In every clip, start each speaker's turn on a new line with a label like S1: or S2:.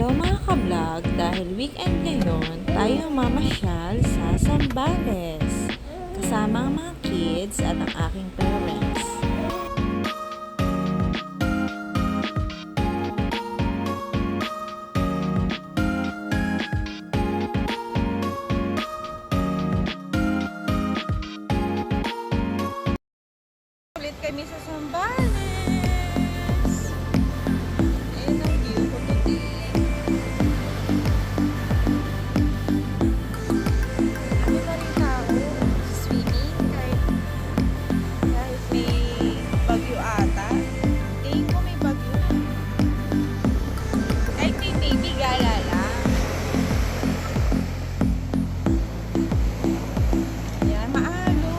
S1: Hello mga ka-vlog, dahil weekend ngayon, tayo mamasyal sa Zambales kasama ang mga kids at ang aking parents. Ulit kami sa Zambales. Ayan ang view ko today. Ano na rin tao? Swimming kahit may bagyo ata. Tingin ko may bagyo. Kahit may baby gala lang. Ayan, maalo.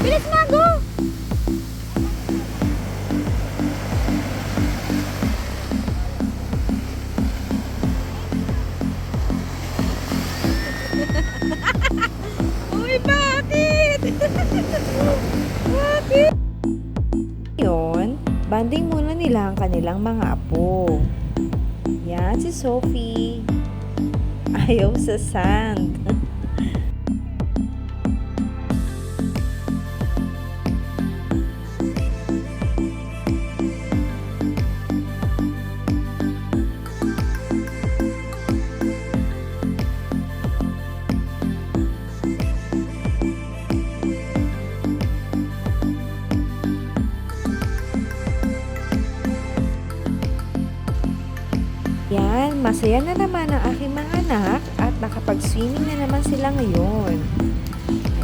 S1: Bilis na, go! Uy, bakit? Bakit? Yun, banding muna nila ang kanilang mga apo. Yan, si Sophie. Ayaw sa sand. Yan, masaya na naman ang aking mga anak at nakapag-swimming na naman sila ngayon.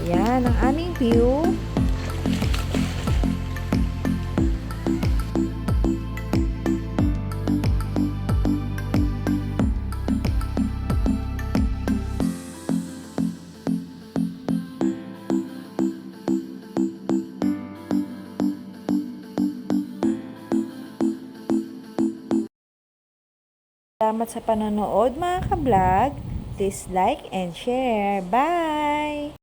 S1: Ayan, ang aming view. Salamat sa panonood mga ka-vlog. Please like and share. Bye!